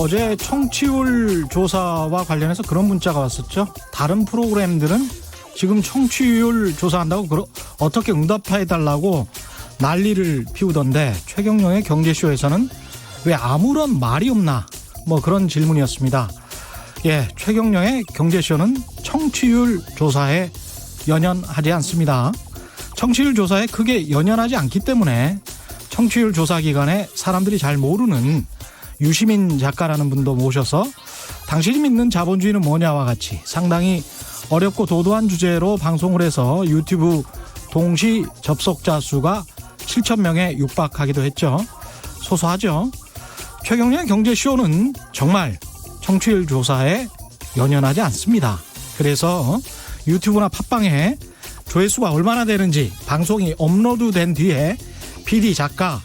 어제 청취율 조사와 관련해서 그런 문자가 왔었죠. 다른 프로그램들은 지금 청취율 조사한다고 어떻게 응답해달라고 난리를 피우던데 최경영의 경제쇼에서는 왜 아무런 말이 없나, 뭐 그런 질문이었습니다. 예, 최경영의 경제쇼는 청취율 조사에 연연하지 않습니다. 청취율 조사에 크게 연연하지 않기 때문에 청취율 조사 기간에 사람들이 잘 모르는 유시민 작가라는 분도 모셔서 당신이 믿는 자본주의는 뭐냐와 같이 상당히 어렵고 도도한 주제로 방송을 해서 유튜브 동시 접속자 수가 7,000명에 육박하기도 했죠. 소소하죠. 최경영의 경제쇼는 정말 청취율 조사에 연연하지 않습니다. 그래서 유튜브나 팟빵에 조회수가 얼마나 되는지 방송이 업로드된 뒤에 PD, 작가,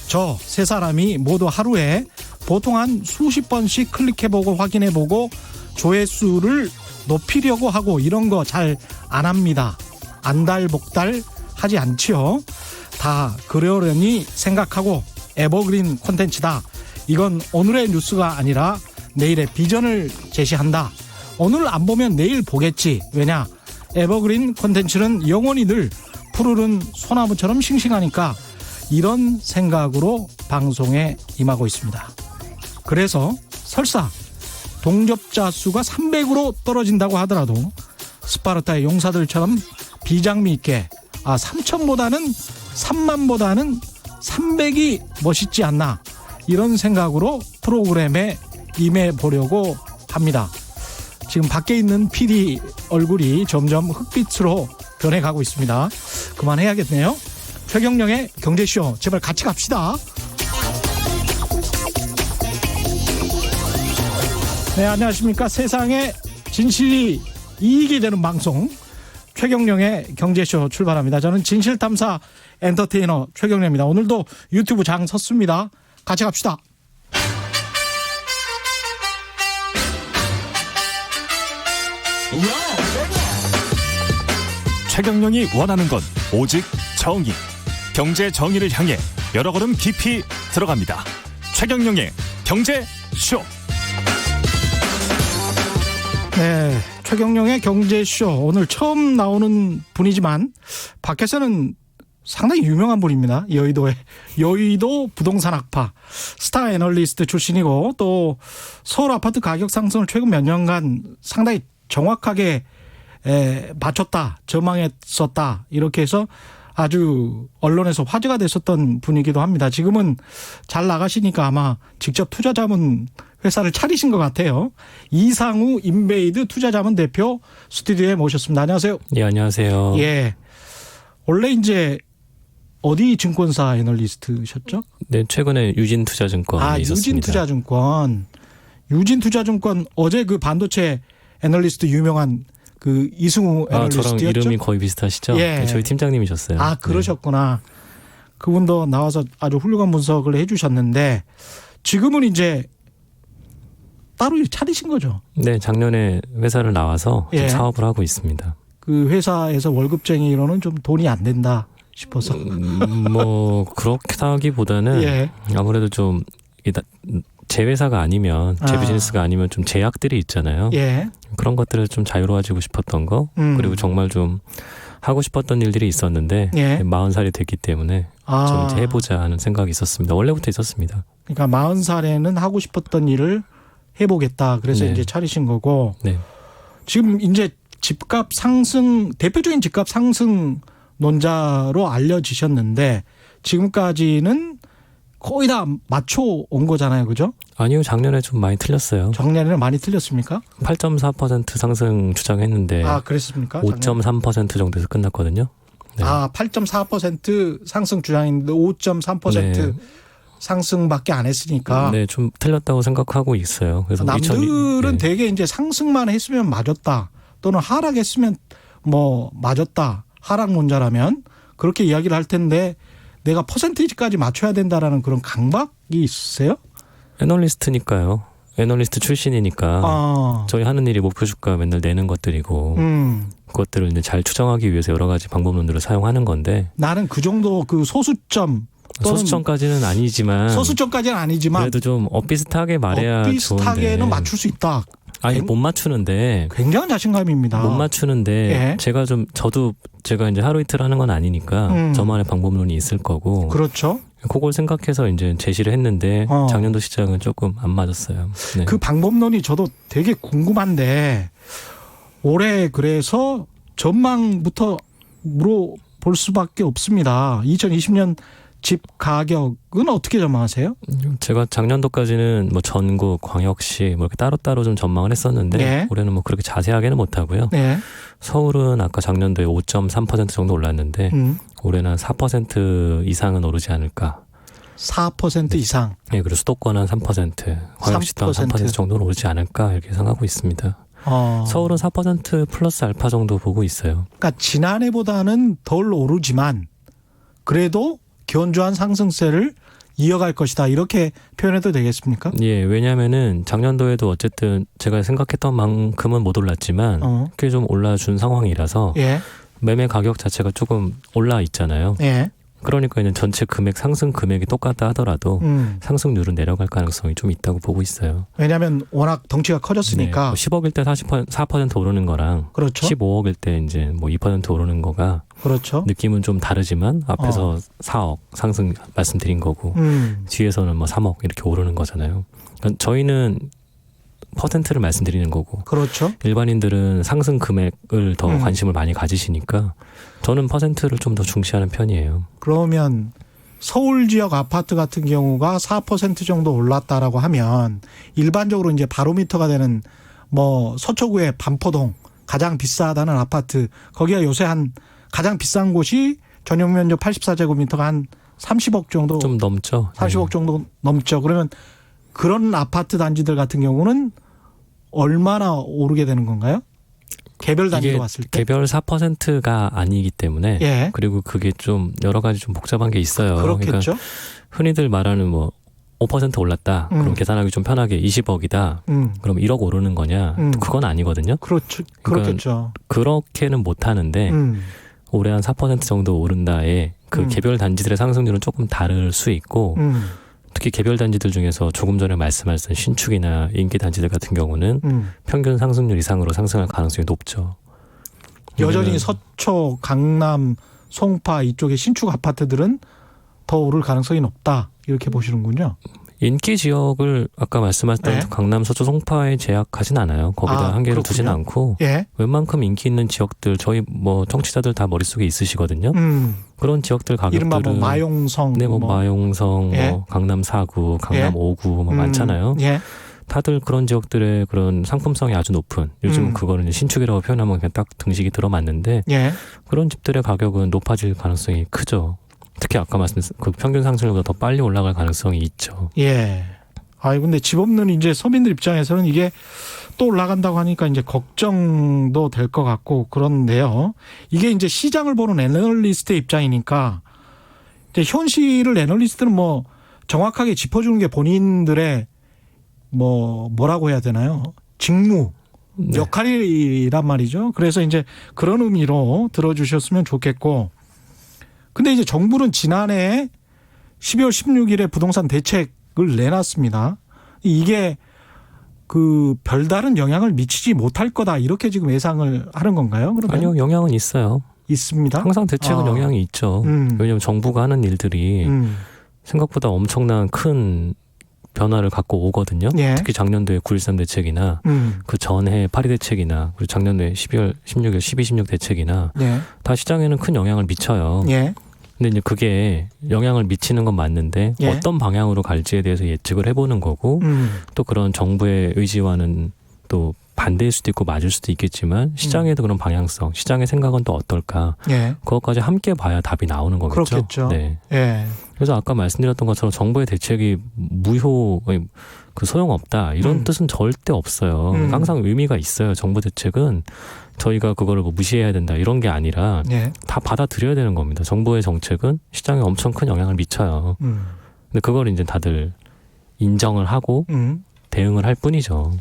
저 세 사람이 모두 하루에 보통 한 수십 번씩 클릭해보고 확인해보고 조회수를 높이려고 하고 이런 거 잘 안 합니다. 안달복달 하지 않지요. 다 그러려니 생각하고 에버그린 콘텐츠다. 이건 오늘의 뉴스가 아니라 내일의 비전을 제시한다. 오늘 안 보면 내일 보겠지. 왜냐? 에버그린 콘텐츠는 영원히 늘 푸르른 소나무처럼 싱싱하니까 이런 생각으로 방송에 임하고 있습니다. 그래서 설사 동접자 수가 300으로 떨어진다고 하더라도 스파르타의 용사들처럼 비장미 있게 3,000보다는 3만보다는 300이 멋있지 않나, 이런 생각으로 프로그램에 임해 보려고 합니다. 지금 밖에 있는 PD 얼굴이 점점 흑빛으로 변해가고 있습니다. 그만해야겠네요. 최경영의 경제쇼, 제발 같이 갑시다. 네, 안녕하십니까. 세상에 진실이 이익이 되는 방송 최경영의 경제쇼 출발합니다. 저는 진실탐사 엔터테이너 최경영입니다. 오늘도 유튜브 장 섰습니다. 같이 갑시다. 최경영이 원하는 건 오직 정의. 경제 정의를 향해 여러 걸음 깊이 들어갑니다. 최경영의 경제쇼. 네, 최경영의 경제쇼 오늘 처음 나오는 분이지만 밖에서는 상당히 유명한 분입니다. 여의도 부동산 학파 스타 애널리스트 출신이고 또 서울 아파트 가격 상승을 최근 몇 년간 상당히 정확하게 맞췄다, 전망했었다, 이렇게 해서 아주 언론에서 화제가 됐었던 분이기도 합니다. 지금은 잘 나가시니까 아마 직접 투자자문 회사를 차리신 것 같아요. 이상우 인베이드 투자자문 대표 스튜디오에 모셨습니다. 안녕하세요. 예, 안녕하세요. 예. 원래 이제 어디 증권사 애널리스트셨죠? 네, 최근에 유진투자증권에 있었습니다. 유진투자증권. 유진투자증권 어제 그 반도체 애널리스트 유명한 그 이승우 애널리스트였죠? 저랑 이름이 거의 비슷하시죠? 예. 네, 저희 팀장님이셨어요. 그러셨구나. 네. 그분도 나와서 아주 훌륭한 분석을 해 주셨는데 지금은 이제 따로 차리신 거죠? 네, 작년에 회사를 나와서 예. 사업을 하고 있습니다. 그 회사에서 월급쟁이로는 좀 돈이 안 된다 싶어서. 뭐 그렇다기보다는 예. 아무래도 좀 제 회사가 아니면 제 비즈니스가 아니면 좀 제약들이 있잖아요. 예. 그런 것들을 좀 자유로워지고 싶었던 거, 그리고 정말 좀 하고 싶었던 일들이 있었는데 예. 40살이 됐기 때문에 좀 이제 해보자 하는 생각이 있었습니다. 원래부터 있었습니다. 그러니까 40살에는 하고 싶었던 일을 해보겠다. 그래서 네. 이제 차리신 거고. 네. 지금 이제 집값 상승, 대표적인 집값 상승 논자로 알려지셨는데 지금까지는 거의 다 맞춰온 거잖아요. 그죠? 아니요, 작년에 좀 많이 틀렸어요. 작년에는 많이 틀렸습니까? 8.4% 상승 주장했는데 그랬습니까? 5.3% 정도에서 끝났거든요. 네. 8.4% 상승 주장인데 5.3% 네. 상승밖에 안 했으니까. 네, 좀 틀렸다고 생각하고 있어요. 그래서 남들은 되게 이제 상승만 했으면 맞았다, 또는 하락했으면 뭐 맞았다, 하락론자라면 그렇게 이야기를 할 텐데 내가 퍼센테이지까지 맞춰야 된다라는 그런 강박이 있으세요? 애널리스트니까요. 애널리스트 출신이니까 저희 하는 일이 목표 주가 맨날 내는 것들이고 그것들을 이제 잘 추정하기 위해서 여러 가지 방법론들을 사용하는 건데 나는 그 정도 그 소수점 또는 소수점까지는 아니지만 소수점까지는 아니지만 그래도 좀 엇비슷하게 말해야 비슷하게는 좋은데. 맞출 수 있다. 아니 못 맞추는데 굉장한 자신감입니다. 못 맞추는데 예. 저도 제가 이제 하루 이틀 하는 건 아니니까 저만의 방법론이 있을 거고 그렇죠. 그걸 생각해서 이제 제시를 했는데 작년도 시작은 조금 안 맞았어요. 네. 그 방법론이 저도 되게 궁금한데 올해 그래서 전망부터 물어볼 수밖에 없습니다. 2020년 집 가격은 어떻게 전망하세요? 제가 작년도까지는 뭐 전국, 광역시 뭐 이렇게 따로따로 좀 전망을 했었는데 네. 올해는 뭐 그렇게 자세하게는 못 하고요. 네. 서울은 아까 작년도에 5.3% 정도 올랐는데 올해는 한 4% 이상은 오르지 않을까. 4% 이상. 네, 그리고 수도권은 한 3%, 광역시도 한 3% 정도는 오르지 않을까 이렇게 예상하고 있습니다. 서울은 4% 플러스 알파 정도 보고 있어요. 그러니까 지난해보다는 덜 오르지만 그래도 견조한 상승세를 이어갈 것이다. 이렇게 표현해도 되겠습니까? 예, 왜냐하면은 작년도에도 어쨌든 제가 생각했던 만큼은 못 올랐지만 꽤 좀 올라준 상황이라서 예. 매매 가격 자체가 조금 올라 있잖아요. 예. 그러니까 이제 전체 금액 상승 금액이 똑같다 하더라도 상승률은 내려갈 가능성이 좀 있다고 보고 있어요. 왜냐하면 워낙 덩치가 커졌으니까. 네, 뭐 10억일 때 4% 오르는 거랑 그렇죠. 15억일 때 이제 뭐 2% 오르는 거가 그렇죠. 느낌은 좀 다르지만 앞에서 4억 상승 말씀드린 거고 뒤에서는 뭐 3억 이렇게 오르는 거잖아요. 그러니까 저희는 퍼센트를 말씀드리는 거고 그렇죠. 일반인들은 상승 금액을 더 관심을 많이 가지시니까 저는 퍼센트를 좀 더 중시하는 편이에요. 그러면 서울 지역 아파트 같은 경우가 4% 정도 올랐다라고 하면 일반적으로 이제 바로미터가 되는 뭐 서초구의 반포동 가장 비싸다는 아파트 거기가 요새 한 가장 비싼 곳이 전용 면적 84제곱미터가 한 30억 정도 좀 넘죠. 30억 정도 넘죠. 그러면 그런 아파트 단지들 같은 경우는 얼마나 오르게 되는 건가요? 개별 단지로 봤을 때. 개별 4%가 아니기 때문에 예. 그리고 그게 좀 여러 가지 좀 복잡한 게 있어요. 그렇겠죠. 그러니까 흔히들 말하는 뭐 5% 올랐다. 그럼 계산하기 좀 편하게 20억이다. 그럼 1억 오르는 거냐? 그건 아니거든요. 그렇죠. 그러니까 그렇겠죠. 그렇게는 못 하는데 올해 한 4% 정도 오른다에 그 개별 단지들의 상승률은 조금 다를 수 있고 특히 개별 단지들 중에서 조금 전에 말씀하신 신축이나 인기 단지들 같은 경우는 평균 상승률 이상으로 상승할 가능성이 높죠. 여전히 서초, 강남, 송파 이쪽의 신축 아파트들은 더 오를 가능성이 높다. 이렇게 보시는군요. 인기 지역을 아까 말씀하셨던 네. 강남, 서초, 송파에 제약하진 않아요. 거기다 한계를 두진 않고 예. 웬만큼 인기 있는 지역들 저희 뭐 청취자들 다 머릿속에 있으시거든요. 그런 지역들 가격들은 이른바 뭐 마용성, 네, 뭐 마용성, 예. 뭐 강남 4구, 강남 예. 5구 뭐 많잖아요. 예. 다들 그런 지역들의 그런 상품성이 아주 높은 요즘은 그거를 이제 신축이라고 표현하면 그냥 딱 등식이 들어맞는데 예. 그런 집들의 가격은 높아질 가능성이 크죠. 특히 아까 말씀드린 그 평균 상승률보다 더 빨리 올라갈 가능성이 있죠. 예. 아이 근데 집 없는 이제 서민들 입장에서는 이게 또 올라간다고 하니까 이제 걱정도 될 것 같고 그런데요. 이게 이제 시장을 보는 애널리스트의 입장이니까 이제 현실을 애널리스트는 뭐 정확하게 짚어주는 게 본인들의 뭐라고 해야 되나요? 직무, 네. 역할이란 말이죠. 그래서 이제 그런 의미로 들어주셨으면 좋겠고. 근데 이제 정부는 지난해 12월 16일에 부동산 대책을 내놨습니다. 이게 그 별다른 영향을 미치지 못할 거다 이렇게 지금 예상을 하는 건가요? 그러면? 아니요, 영향은 있어요. 있습니다. 항상 대책은 영향이 있죠. 왜냐하면 정부가 하는 일들이 생각보다 엄청난 큰 변화를 갖고 오거든요. 예. 특히 작년도에 9.13 대책이나 그 전해 8.2 대책이나 그리고 작년도에 12월 16일 12.16 대책이나 예. 다 시장에는 큰 영향을 미쳐요. 예. 근데 이제 그게 영향을 미치는 건 맞는데 예. 어떤 방향으로 갈지에 대해서 예측을 해보는 거고 또 그런 정부의 의지와는 또 반대일 수도 있고 맞을 수도 있겠지만 시장에도 그런 방향성, 시장의 생각은 또 어떨까? 예. 그것까지 함께 봐야 답이 나오는 거겠죠. 그렇겠죠. 네. 예. 그래서 아까 말씀드렸던 것처럼 정부의 대책이 무효, 그 소용없다 이런 뜻은 절대 없어요. 항상 의미가 있어요. 정부 대책은 저희가 그거를 뭐 무시해야 된다 이런 게 아니라 예. 다 받아들여야 되는 겁니다. 정부의 정책은 시장에 엄청 큰 영향을 미쳐요. 근데 그걸 이제 다들 인정을 하고 대응을 할 뿐이죠.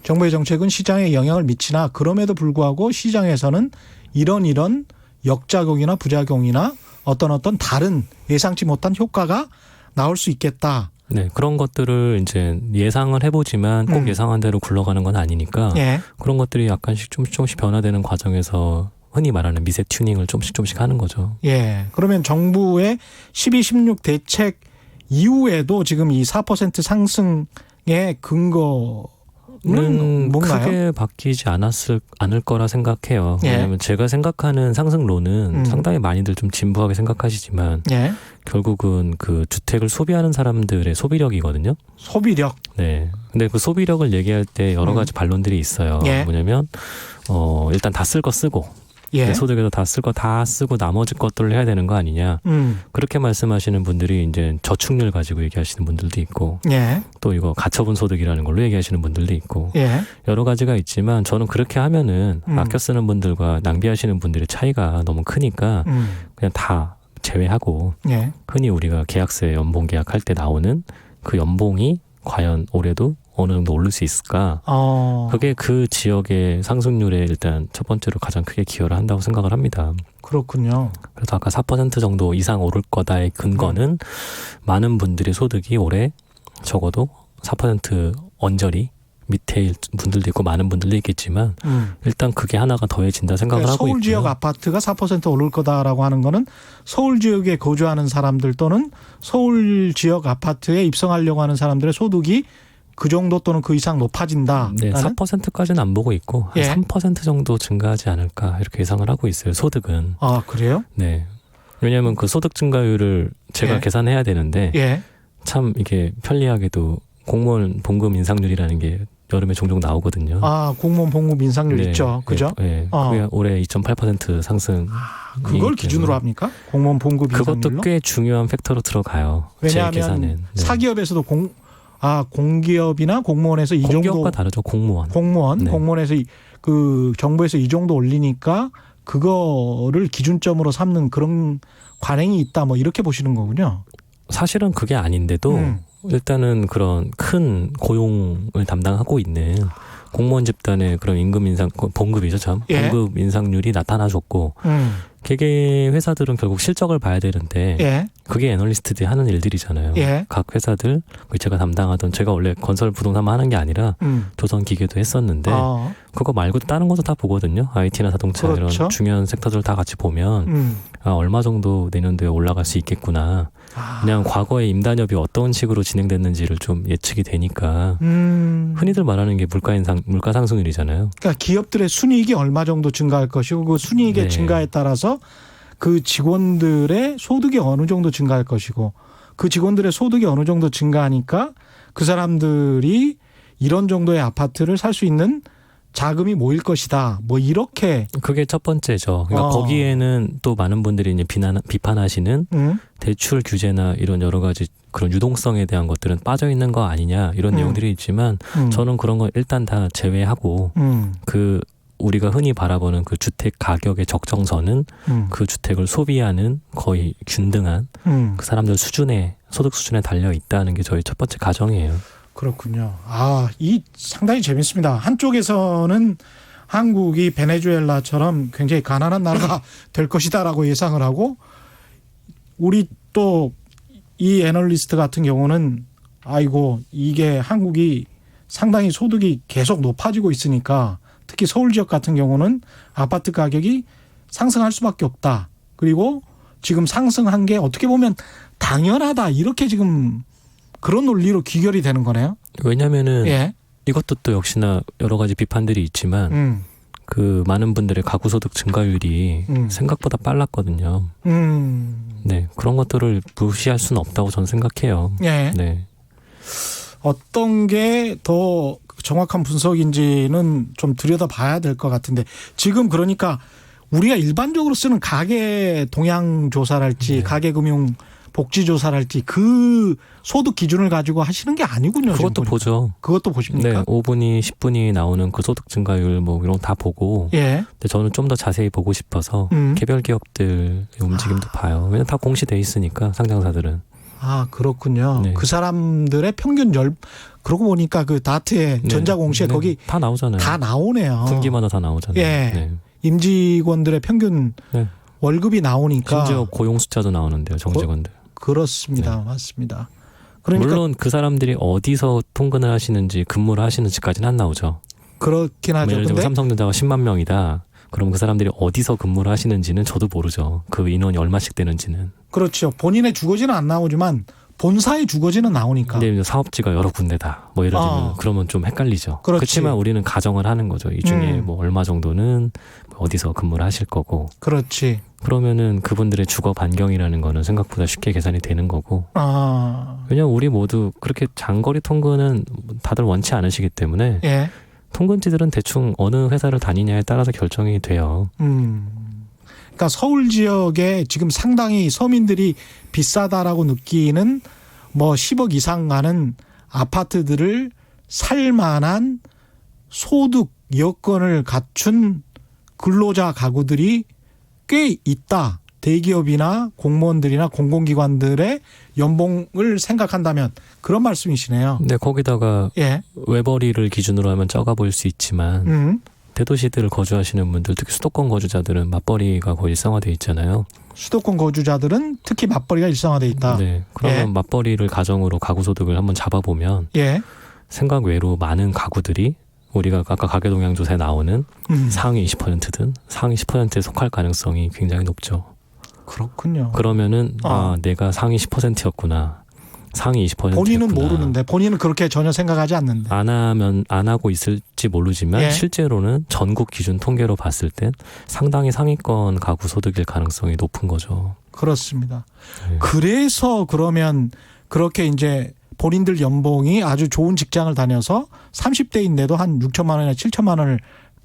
정부의 정책은 시장에 영향을 미치나 그럼에도 불구하고 시장에서는 이런 역작용이나 부작용이나 어떤 다른 예상치 못한 효과가 나올 수 있겠다. 네, 그런 것들을 이제 예상을 해보지만 꼭 예상한 대로 굴러가는 건 아니니까 예. 그런 것들이 약간씩 조금씩 변화되는 과정에서 흔히 말하는 미세 튜닝을 조금씩 하는 거죠. 예. 그러면 정부의 12, 16 대책 이후에도 지금 이 4% 상승의 근거는 뭔가요? 크게 바뀌지 않을 거라 생각해요. 예. 왜냐하면 제가 생각하는 상승론은 상당히 많이들 좀 진부하게 생각하시지만 예. 결국은 그 주택을 소비하는 사람들의 소비력이거든요. 소비력. 네. 근데 그 소비력을 얘기할 때 여러 가지 반론들이 있어요. 예. 뭐냐면 일단 다 쓸 거 쓰고 예. 내 소득에서 다 쓸 거 다 쓰고 나머지 것들을 해야 되는 거 아니냐. 그렇게 말씀하시는 분들이 이제 저축률 가지고 얘기하시는 분들도 있고 예. 또 이거 가처분 소득이라는 걸로 얘기하시는 분들도 있고 예. 여러 가지가 있지만 저는 그렇게 하면은 아껴 쓰는 분들과 낭비하시는 분들의 차이가 너무 크니까 그냥 다 제외하고 예. 흔히 우리가 계약서에 연봉 계약할 때 나오는 그 연봉이 과연 올해도 어느 정도 오를 수 있을까? 그게 그 지역의 상승률에 일단 첫 번째로 가장 크게 기여를 한다고 생각을 합니다. 그렇군요. 그래서 아까 4% 정도 이상 오를 거다의 근거는 많은 분들의 소득이 올해 적어도 4% 언저리 밑에 분들도 있고 많은 분들도 있겠지만 일단 그게 하나가 더해진다 생각을 그러니까 하고 있고요. 서울 지역 아파트가 4% 오를 거다라고 하는 거는 서울 지역에 거주하는 사람들 또는 서울 지역 아파트에 입성하려고 하는 사람들의 소득이 그 정도 또는 그 이상 높아진다. 네, 4%까지는 안 보고 있고 한 예. 3% 정도 증가하지 않을까 이렇게 예상을 하고 있어요. 소득은. 아, 그래요? 네. 왜냐하면 그 소득 증가율을 제가 예. 계산해야 되는데 예. 참 이게 편리하게도 공무원 봉급 인상률이라는 게 여름에 종종 나오거든요. 아, 공무원 봉급 인상률 네, 있죠. 그죠? 네. 그게 올해 2.8% 상승. 그걸 기준으로 합니까? 공무원 봉급 인상률로? 그것도 꽤 중요한 팩터로 들어가요. 제 왜냐하면 계산엔. 네. 사기업에서도 공기업이나 공무원에서 이 정도 공기업과 다르죠. 공무원. 네. 공무원에서 그 정부에서 이 정도 올리니까 그거를 기준점으로 삼는 그런 관행이 있다. 뭐 이렇게 보시는 거군요. 사실은 그게 아닌데도 일단은 그런 큰 고용을 담당하고 있는 공무원 집단의 그런 임금 인상 봉급이죠, 참. 예. 봉급 인상률이 나타나줬고 개개 회사들은 결국 실적을 봐야 되는데 예. 그게 애널리스트들이 하는 일들이잖아요. 예. 각 회사들 제가 담당하던 제가 원래 건설 부동산만 하는 게 아니라 조선 기계도 했었는데 그거 말고도 다른 것도 다 보거든요. IT나 자동차 그렇죠. 이런 중요한 섹터들 다 같이 보면 얼마 정도 내년도에 올라갈 수 있겠구나. 그냥 과거에 임단협이 어떤 식으로 진행됐는지를 좀 예측이 되니까 흔히들 말하는 게 물가 상승률이잖아요. 그러니까 기업들의 순이익이 얼마 정도 증가할 것이고 그 순이익의 네. 증가에 따라서 그 직원들의 소득이 어느 정도 증가할 것이고 그 직원들의 소득이 어느 정도 증가하니까 그 사람들이 이런 정도의 아파트를 살 수 있는 자금이 모일 것이다. 뭐 이렇게 그게 첫 번째죠. 그러니까 거기에는 또 많은 분들이 이제 비판하시는 대출 규제나 이런 여러 가지 그런 유동성에 대한 것들은 빠져 있는 거 아니냐 이런 내용들이 있지만 저는 그런 거 일단 다 제외하고 그 우리가 흔히 바라보는 그 주택 가격의 적정선은 그 주택을 소비하는 거의 균등한 그 사람들 수준의 소득 수준에 달려 있다는 게 저희 첫 번째 가정이에요. 그렇군요. 이 상당히 재밌습니다. 한쪽에서는 한국이 베네수엘라처럼 굉장히 가난한 나라가 될 것이다라고 예상을 하고 우리 또 이 애널리스트 같은 경우는 아이고 이게 한국이 상당히 소득이 계속 높아지고 있으니까 특히 서울 지역 같은 경우는 아파트 가격이 상승할 수밖에 없다. 그리고 지금 상승한 게 어떻게 보면 당연하다. 이렇게 지금 그런 논리로 귀결이 되는 거네요. 왜냐면은 예. 이것도 또 역시나 여러 가지 비판들이 있지만 그 많은 분들의 가구 소득 증가율이 생각보다 빨랐거든요. 네, 그런 것들을 무시할 수는 없다고 저는 생각해요. 예. 네. 어떤 게 더 정확한 분석인지는 좀 들여다봐야 될 것 같은데 지금 그러니까 우리가 일반적으로 쓰는 가계 동향 조사랄지 네. 가계 금융 복지 조사랄지 그 소득 기준을 가지고 하시는 게 아니군요. 그것도 보죠. 그것도 보십니까? 네, 5분위, 10분위 나오는 그 소득 증가율 뭐 이런 거 다 보고. 예. 근데 저는 좀 더 자세히 보고 싶어서 개별 기업들의 움직임도 봐요. 왜냐면 다 공시돼 있으니까 상장사들은. 그렇군요. 네. 그 사람들의 평균 그러고 보니까 그 다트의 네. 전자공시에 네. 거기 다 나오잖아요. 다 나오네요. 분기마다 다 나오잖아요. 예. 네. 임직원들의 평균 네. 월급이 나오니까. 심지어 고용 숫자도 나오는데요, 정직원들. 그렇습니다. 네. 맞습니다. 그러니까 물론 그 사람들이 어디서 통근을 하시는지 근무를 하시는지까지는 안 나오죠. 그렇긴 하죠. 예를 들면 근데 삼성전자가 10만 명이다. 그럼 그 사람들이 어디서 근무를 하시는지는 저도 모르죠. 그 인원이 얼마씩 되는지는. 그렇죠. 본인의 주거지는 안 나오지만 본사의 주거지는 나오니까. 근데 이제 사업지가 여러 군데다. 뭐 예를 들면 그러면 좀 헷갈리죠. 그렇지. 그렇지만 우리는 가정을 하는 거죠. 이 중에 뭐 얼마 정도는 어디서 근무를 하실 거고. 그렇지. 그러면은 그분들의 주거 반경이라는 거는 생각보다 쉽게 계산이 되는 거고. 왜냐면 우리 모두 그렇게 장거리 통근은 다들 원치 않으시기 때문에 예. 통근지들은 대충 어느 회사를 다니냐에 따라서 결정이 돼요. 그러니까 서울 지역에 지금 상당히 서민들이 비싸다라고 느끼는 뭐 10억 이상 가는 아파트들을 살 만한 소득 여건을 갖춘 근로자 가구들이 꽤 있다. 대기업이나 공무원들이나 공공기관들의 연봉을 생각한다면 그런 말씀이시네요. 근데 거기다가 예. 외벌이를 기준으로 하면 적어 보일 수 있지만 대도시들을 거주하시는 분들, 특히 수도권 거주자들은 맞벌이가 거의 일상화돼 있잖아요. 수도권 거주자들은 특히 맞벌이가 일상화돼 있다. 네. 그러면 예. 맞벌이를 가정으로 가구 소득을 한번 잡아보면 예. 생각 외로 많은 가구들이 우리가 아까 가계동향조사에 나오는 상위 20%든 상위 10%에 속할 가능성이 굉장히 높죠. 그렇군요. 그러면은 내가 상위 10%였구나. 상위 20%였구나. 본인은 모르는데 본인은 그렇게 전혀 생각하지 않는데. 안 하고 있을지 모르지만 예. 실제로는 전국 기준 통계로 봤을 땐 상당히 상위권 가구 소득일 가능성이 높은 거죠. 그렇습니다. 네. 그래서 그러면 그렇게 이제 본인들 연봉이 아주 좋은 직장을 다녀서 30대인데도 한 6천만 원이나 7천만 원을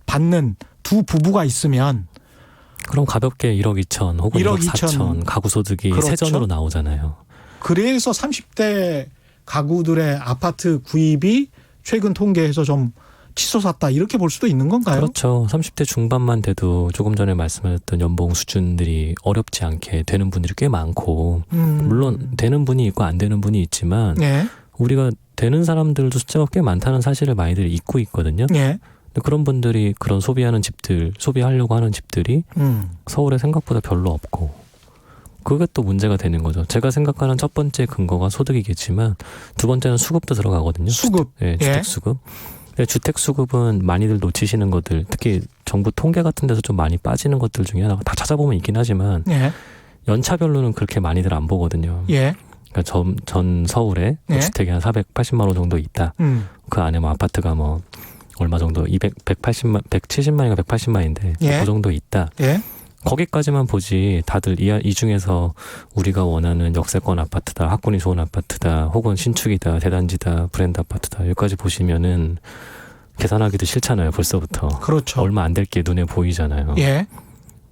받는 두 부부가 있으면 그럼 가볍게 1억 2천 혹은 1억 4천 가구 소득이 그렇죠. 세전으로 나오잖아요. 그래서 30대 가구들의 아파트 구입이 최근 통계에서 좀 치솟았다 이렇게 볼 수도 있는 건가요? 그렇죠. 30대 중반만 돼도 조금 전에 말씀하셨던 연봉 수준들이 어렵지 않게 되는 분들이 꽤 많고 물론 되는 분이 있고 안 되는 분이 있지만 예. 우리가 되는 사람들도 숫자가 꽤 많다는 사실을 많이들 잊고 있거든요. 예. 근데 그런 분들이 그런 소비하려고 하는 집들이 서울에 생각보다 별로 없고 그게 또 문제가 되는 거죠. 제가 생각하는 첫 번째 근거가 소득이겠지만 두 번째는 수급도 들어가거든요. 수급. 네, 주택 수급. 근데 주택 수급은 많이들 놓치시는 것들, 특히 정부 통계 같은 데서 좀 많이 빠지는 것들 중에 하나가 다 찾아보면 있긴 하지만 예. 연차별로는 그렇게 많이들 안 보거든요. 예. 그러니까 전 서울에 예. 주택이 한 480만 원 정도 있다. 그 안에 뭐 아파트가 뭐 얼마 정도 170만인가 180만인데 예. 그 정도 있다. 예. 거기까지만 보지 다들 이 중에서 우리가 원하는 역세권 아파트다, 학군이 좋은 아파트다, 혹은 신축이다, 대단지다, 브랜드 아파트다 여기까지 보시면은 계산하기도 싫잖아요. 벌써부터. 그렇죠. 얼마 안 될 게 눈에 보이잖아요. 예.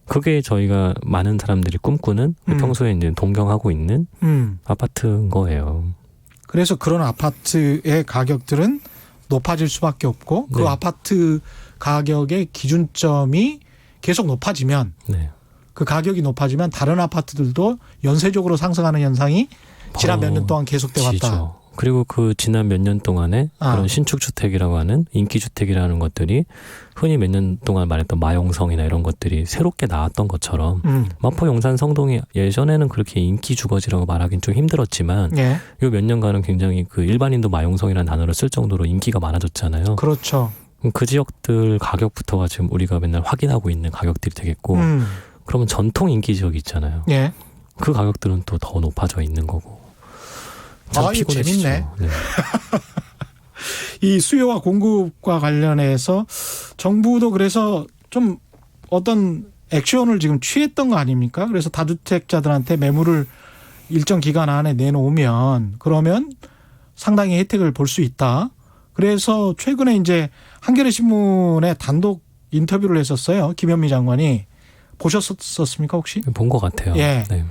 그게 저희가 많은 사람들이 꿈꾸는 평소에 이제 동경하고 있는 아파트인 거예요. 그래서 그런 아파트의 가격들은 높아질 수밖에 없고 그 네. 아파트 가격의 기준점이 계속 높아지면 네. 그 가격이 높아지면 다른 아파트들도 연쇄적으로 상승하는 현상이 지난 몇 년 동안 계속돼 왔다. 지죠. 그리고 그 지난 몇 년 동안에 그런 신축주택이라고 하는 인기주택이라는 것들이 흔히 몇 년 동안 말했던 마용성이나 이런 것들이 새롭게 나왔던 것처럼 마포 용산 성동이 예전에는 그렇게 인기 주거지라고 말하기는 좀 힘들었지만 예. 이 몇 년간은 굉장히 그 일반인도 마용성이라는 단어를 쓸 정도로 인기가 많아졌잖아요. 그렇죠. 그 지역들 가격부터가 지금 우리가 맨날 확인하고 있는 가격들이 되겠고 그러면 전통 인기 지역이 있잖아요. 예. 그 가격들은 또 더 높아져 있는 거고. 아, 이거 재밌네. 네. 이 수요와 공급과 관련해서 정부도 그래서 좀 어떤 액션을 지금 취했던 거 아닙니까? 그래서 다주택자들한테 매물을 일정 기간 안에 내놓으면 그러면 상당히 혜택을 볼 수 있다. 그래서 최근에 이제 한겨레 신문에 단독 인터뷰를 했었어요. 김현미 장관이. 보셨었습니까 혹시? 본 것 같아요. 예. 네.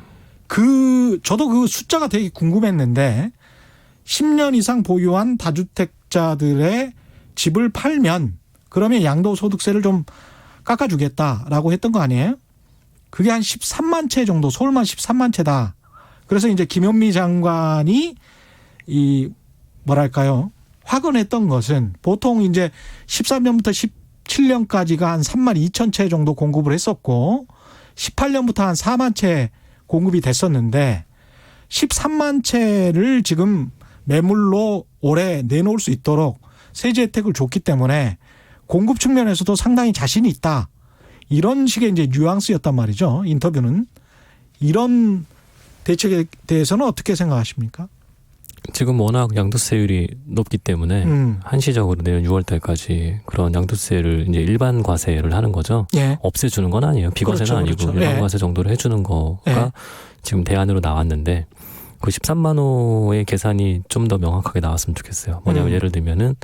저도 그 숫자가 되게 궁금했는데 10년 이상 보유한 다주택자들의 집을 팔면 그러면 양도소득세를 좀 깎아주겠다라고 했던 거 아니에요? 그게 한 13만 채 정도, 서울만 13만 채다. 그래서 이제 김현미 장관이 확언했던 것은 보통 이제 13년부터 17년까지가 한 3만 2천 채 정도 공급을 했었고 18년부터 한 4만 채 공급이 됐었는데 13만 채를 지금 매물로 올해 내놓을 수 있도록 세제 혜택을 줬기 때문에 공급 측면에서도 상당히 자신이 있다. 이런 식의 이제 뉘앙스였단 말이죠. 인터뷰는. 이런 대책에 대해서는 어떻게 생각하십니까? 지금 워낙 양도세율이 높기 때문에 한시적으로 내년 6월 달까지 그런 양도세를 이제 일반 과세를 하는 거죠. 예. 없애주는 건 아니에요. 비과세는 그렇죠, 아니고 그렇죠. 일반 예. 과세 정도로 해주는 거가 예. 지금 대안으로 나왔는데 그 13만 호의 계산이 좀 더 명확하게 나왔으면 좋겠어요. 뭐냐면 예를 들면은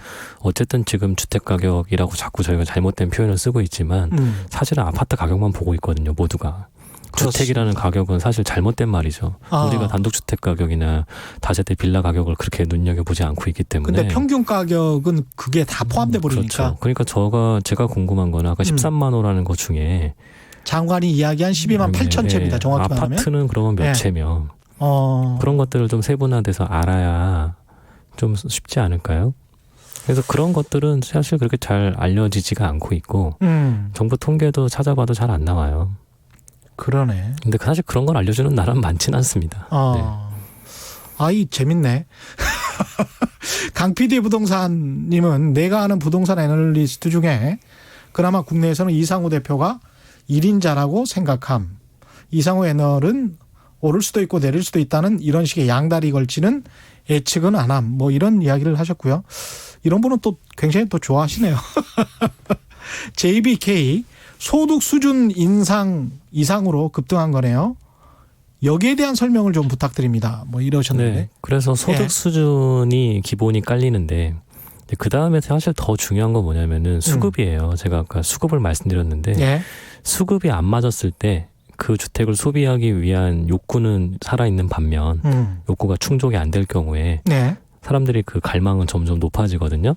어쨌든 지금 주택 가격이라고 자꾸 저희가 잘못된 표현을 쓰고 있지만 사실은 아파트 가격만 보고 있거든요. 모두가. 그렇습니다. 주택이라는 가격은 사실 잘못된 말이죠. 아. 우리가 단독주택 가격이나 다세대 빌라 가격을 그렇게 눈여겨보지 않고 있기 때문에. 근데 평균 가격은 그게 다 포함돼 버리니까. 그렇죠. 그러니까 제가 궁금한 거는 아까 13만 호라는 것 중에 장관이 이야기한 12만 8천 채입니다. 정확히 말하면. 아파트는 그러면 몇 예. 채면 그런 것들을 좀 세분화돼서 알아야 좀 쉽지 않을까요? 그래서 그런 것들은 사실 그렇게 잘 알려지지가 않고 있고 정부 통계도 찾아봐도 잘 안 나와요. 그러네. 근데 사실 그런 걸 알려주는 나라는 많지는 않습니다. 네. 아이 재밌네. 강 PD 부동산님은 내가 아는 부동산 애널리스트 중에 그나마 국내에서는 이상우 대표가 1인자라고 생각함. 이상우 애널은 오를 수도 있고 내릴 수도 있다는 이런 식의 양다리 걸치는 예측은 안 함. 뭐 이런 이야기를 하셨고요. 이런 분은 또 굉장히 또 좋아하시네요. JBK 소득 수준 인상 이상으로 급등한 거네요. 여기에 대한 설명을 좀 부탁드립니다. 뭐 이러셨는데. 네, 그래서 소득 예. 수준이 기본이 깔리는데 그 다음에 사실 더 중요한 건 뭐냐면은 수급이에요. 제가 아까 수급을 말씀드렸는데 예. 수급이 안 맞았을 때 그 주택을 소비하기 위한 욕구는 살아있는 반면 욕구가 충족이 안 될 경우에 네. 사람들이 그 갈망은 점점 높아지거든요.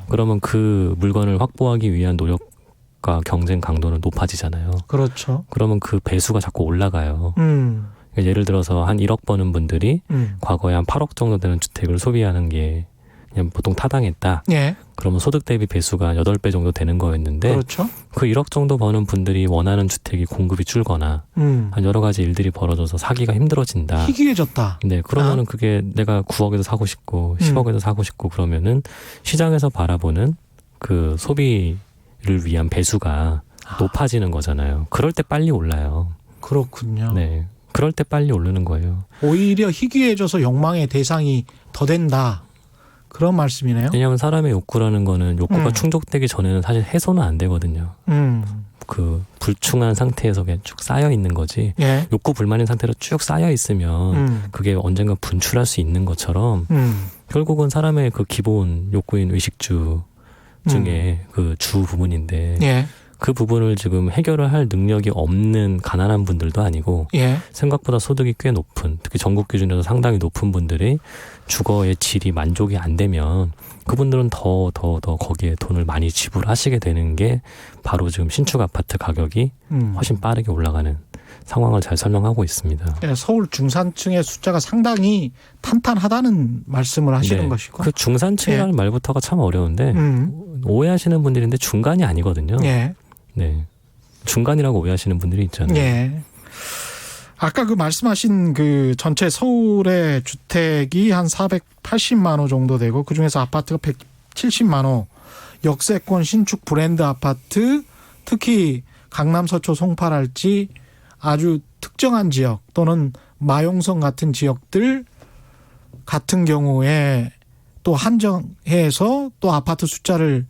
그러면 그 물건을 확보하기 위한 노력과 경쟁 강도는 높아지잖아요. 그렇죠. 그러면 그 배수가 자꾸 올라가요. 그러니까 예를 들어서 한 1억 버는 분들이 과거에 한 8억 정도 되는 주택을 소비하는 게 그냥 보통 타당했다. 예. 그러면 소득 대비 배수가 8배 정도 되는 거였는데 그렇죠. 그 1억 정도 버는 분들이 원하는 주택이 공급이 줄거나 한 여러 가지 일들이 벌어져서 사기가 힘들어진다. 희귀해졌다. 네, 그러면은 그게 내가 9억에서 사고 싶고 10억에서 사고 싶고 그러면은 시장에서 바라보는 그 소비를 위한 배수가 높아지는 거잖아요. 그럴 때 빨리 올라요. 그렇군요. 네. 그럴 때 빨리 오르는 거예요. 오히려 희귀해져서 욕망의 대상이 더 된다. 그런 말씀이네요. 왜냐하면 사람의 욕구라는 거는 욕구가 충족되기 전에는 사실 해소는 안 되거든요. 그 불충한 상태에서 그냥 쭉 쌓여 있는 거지. 예. 욕구 불만인 상태로 쭉 쌓여 있으면 그게 언젠가 분출할 수 있는 것처럼 결국은 사람의 그 기본 욕구인 의식주 중에 그 주 부분인데 예. 그 부분을 지금 해결을 할 능력이 없는 가난한 분들도 아니고 예. 생각보다 소득이 꽤 높은, 특히 전국 기준에서 상당히 높은 분들이 주거의 질이 만족이 안 되면 그분들은 더 거기에 돈을 많이 지불하시게 되는 게 바로 지금 신축 아파트 가격이 훨씬 빠르게 올라가는 상황을 잘 설명하고 있습니다. 예, 서울 중산층의 숫자가 상당히 탄탄하다는 말씀을 하시는 네, 것이고. 그 중산층이라는 말부터가 참 어려운데 오해하시는 분들인데 중간이 아니거든요. 예. 네, 중간이라고 오해하시는 분들이 있잖아요. 예. 아까 그 말씀하신 그 전체 서울의 주택이 한 480만 호 정도 되고 그중에서 아파트가 170만 호, 역세권 신축 브랜드 아파트, 특히 강남 서초 송파랄지 아주 특정한 지역 또는 마용성 같은 지역들 같은 경우에 또 한정해서 또 아파트 숫자를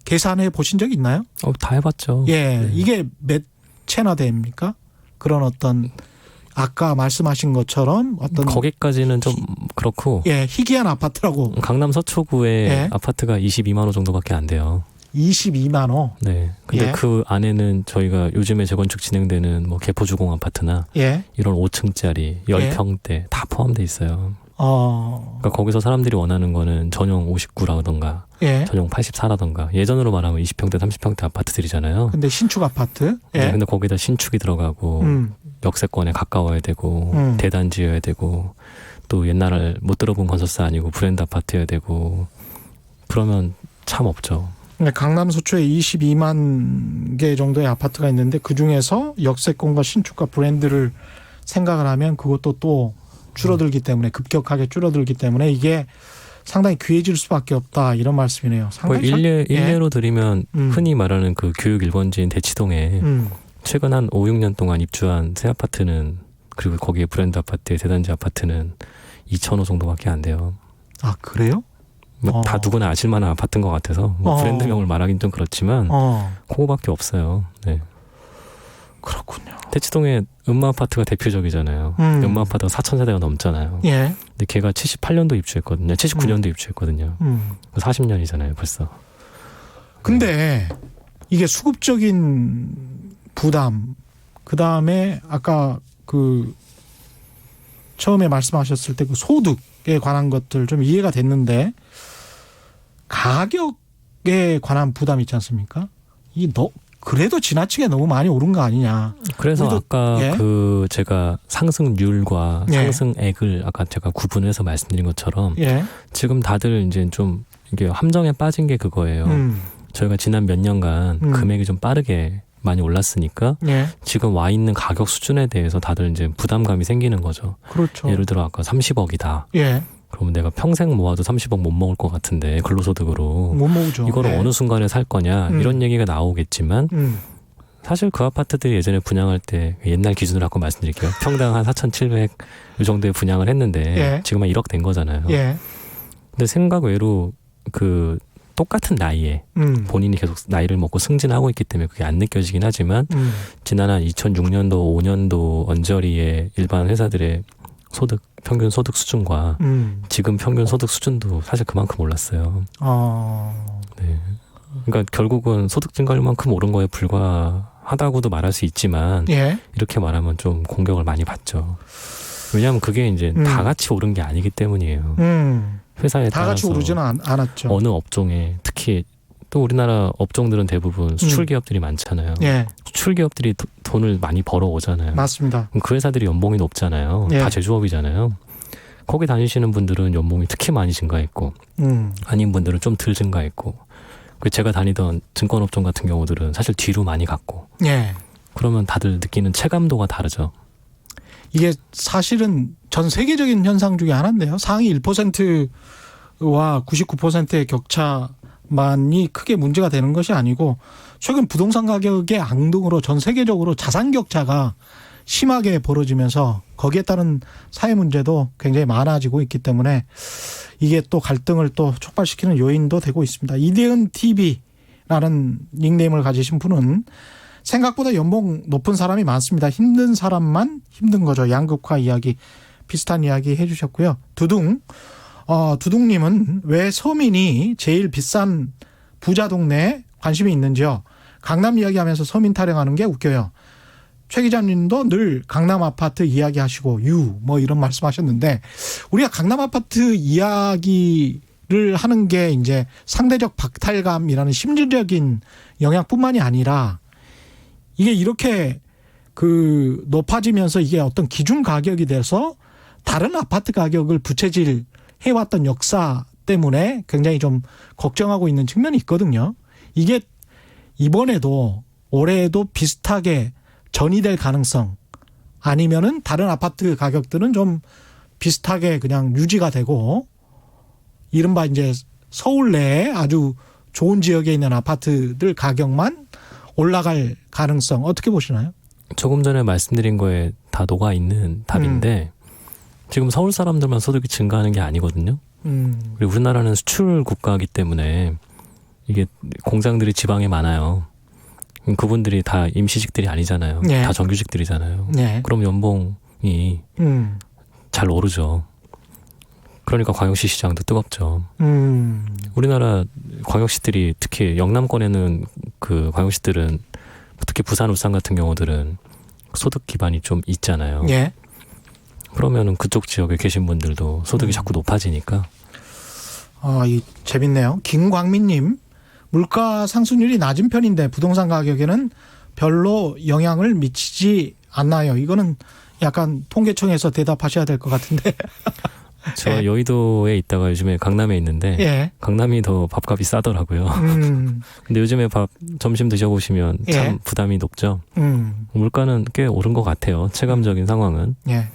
계산해 보신 적 있나요? 다 해봤죠. 예, 네. 이게 몇 채나 됩니까? 그런 어떤 아까 말씀하신 것처럼 어떤 거기까지는 좀 그렇고. 예, 희귀한 아파트라고. 강남 서초구의 예. 아파트가 22만 호 정도밖에 안 돼요. 22만 호. 네. 근데 예. 그 안에는 저희가 요즘에 재건축 진행되는 뭐 개포주공 아파트나 예. 이런 5층짜리 10평대 다 포함돼 있어요. 그러니까 거기서 사람들이 원하는 거는 전용 59라던가 예. 전용 84라던가 예전으로 말하면 20평대 30평대 아파트들이잖아요. 근데 신축 아파트. 예. 네, 근데 거기다 신축이 들어가고 역세권에 가까워야 되고 대단지여야 되고 또 옛날에 못 들어본 건설사 아니고 브랜드 아파트여야 되고 그러면 참 없죠. 강남 서초에 22만 개 정도의 아파트가 있는데 그중에서 역세권과 신축과 브랜드를 생각을 하면 그것도 또 줄어들기 때문에 급격하게 줄어들기 때문에 이게 상당히 귀해질 수밖에 없다 이런 말씀이네요. 상당히 일례로 드리면 흔히 말하는 그 교육 1번지인 대치동에 최근 한 5, 6년 동안 입주한 새 아파트는 그리고 거기에 브랜드 아파트에 대단지 아파트는 2,000호 정도밖에 안 돼요. 아 그래요? 다 누구나 아실 만한 아파트인 것 같아서 브랜드명을 말하긴 좀 그렇지만 그거밖에 없어요. 네. 그렇군요. 대치동에 음마 아파트가 대표적이잖아요. 음마 아파트가 4,000세대가 넘잖아요. 예. 근데 걔가 78년도 입주했거든요. 79년도 입주했거든요. 40년이잖아요, 벌써. 근데 이게 수급적인 부담, 그 다음에 아까 그 처음에 말씀하셨을 때 그 소득에 관한 것들 좀 이해가 됐는데 가격에 관한 부담이 있지 않습니까? 그래도 지나치게 너무 많이 오른 거 아니냐. 그래서 아까 예? 그 제가 상승률과 예. 상승액을 아까 제가 구분해서 말씀드린 것처럼 예. 지금 다들 이제 좀 이게 함정에 빠진 게 그거예요. 저희가 지난 몇 년간 금액이 좀 빠르게 많이 올랐으니까 예. 지금 와 있는 가격 수준에 대해서 다들 이제 부담감이 생기는 거죠. 그렇죠. 예를 들어 아까 30억이다. 예. 그러면 내가 평생 모아도 30억 못 먹을 것 같은데 근로소득으로 못 모으죠. 이거를 예. 어느 순간에 살 거냐 이런 얘기가 나오겠지만 사실 그 아파트들이 예전에 분양할 때 옛날 기준으로 갖고 말씀드릴게요. 평당 한 4,700 이 정도에 분양을 했는데 예. 지금 한 1억 된 거잖아요. 예. 근데 생각 외로 그 똑같은 나이에 본인이 계속 나이를 먹고 승진하고 있기 때문에 그게 안 느껴지긴 하지만 지난 한 2006년도 5년도 언저리의 일반 회사들의 평균 소득 수준과 지금 평균 소득 수준도 사실 그만큼 올랐어요. 네. 그러니까 결국은 소득 증가율만큼 오른 거에 불과하다고도 말할 수 있지만 예. 이렇게 말하면 좀 공격을 많이 받죠. 왜냐하면 그게 이제 다 같이 오른 게 아니기 때문이에요. 회사에 다 같이 따라서 오르지는 않았죠. 어느 업종에 특히 또 우리나라 업종들은 대부분 수출 기업들이 많잖아요. 예. 수출 기업들이 돈을 많이 벌어오잖아요. 맞습니다. 그럼 그 회사들이 연봉이 높잖아요. 예. 다 제조업이잖아요. 거기 다니시는 분들은 연봉이 특히 많이 증가했고 아닌 분들은 좀 덜 증가했고 제가 다니던 증권업종 같은 경우들은 사실 뒤로 많이 갔고 예. 그러면 다들 느끼는 체감도가 다르죠. 이게 사실은 전 세계적인 현상 중에 하나인데요. 상위 1%와 99%의 격차만이 크게 문제가 되는 것이 아니고 최근 부동산 가격의 앙등으로 전 세계적으로 자산 격차가 심하게 벌어지면서 거기에 따른 사회 문제도 굉장히 많아지고 있기 때문에 이게 또 갈등을 또 촉발시키는 요인도 되고 있습니다. 이대은 TV라는 닉네임을 가지신 분은 생각보다 연봉 높은 사람이 많습니다. 힘든 사람만 힘든 거죠. 양극화 이야기 비슷한 이야기 해주셨고요. 두둥님은 왜 서민이 제일 비싼 부자 동네에 관심이 있는지요. 강남 이야기하면서 서민 타령하는 게 웃겨요. 최 기자님도 늘 강남 아파트 이야기하시고 뭐 이런 말씀하셨는데 우리가 강남 아파트 이야기를 하는 게 이제 상대적 박탈감이라는 심리적인 영향뿐만이 아니라 이게 이렇게 그 높아지면서 이게 어떤 기준 가격이 돼서 다른 아파트 가격을 부채질 해왔던 역사 때문에 굉장히 좀 걱정하고 있는 측면이 있거든요. 이게 이번에도 올해에도 비슷하게 전이될 가능성 아니면은 다른 아파트 가격들은 좀 비슷하게 그냥 유지가 되고 이른바 이제 서울 내에 아주 좋은 지역에 있는 아파트들 가격만 올라갈 가능성 어떻게 보시나요? 조금 전에 말씀드린 거에 다 녹아 있는 답인데 지금 서울 사람들만 소득이 증가하는 게 아니거든요. 그리고 우리나라는 수출 국가이기 때문에 이게 공장들이 지방에 많아요. 그분들이 다 임시직들이 아니잖아요. 네. 다 정규직들이잖아요. 네. 그럼 연봉이 잘 오르죠. 그러니까 광역시 시장도 뜨겁죠. 우리나라 광역시들이 특히 영남권에는 그 광역시들은 특히 부산, 울산 같은 경우들은 소득 기반이 좀 있잖아요. 예. 그러면은 그쪽 지역에 계신 분들도 소득이 자꾸 높아지니까. 재밌네요. 김광민님, 물가 상승률이 낮은 편인데 부동산 가격에는 별로 영향을 미치지 않나요? 이거는 약간 통계청에서 대답하셔야 될 것 같은데. 저 예. 여의도에 있다가 요즘에 강남에 있는데 예. 강남이 더 밥값이 싸더라고요. 근데 요즘에 점심 드셔보시면 참 예. 부담이 높죠. 물가는 꽤 오른 것 같아요. 체감적인 상황은. 예.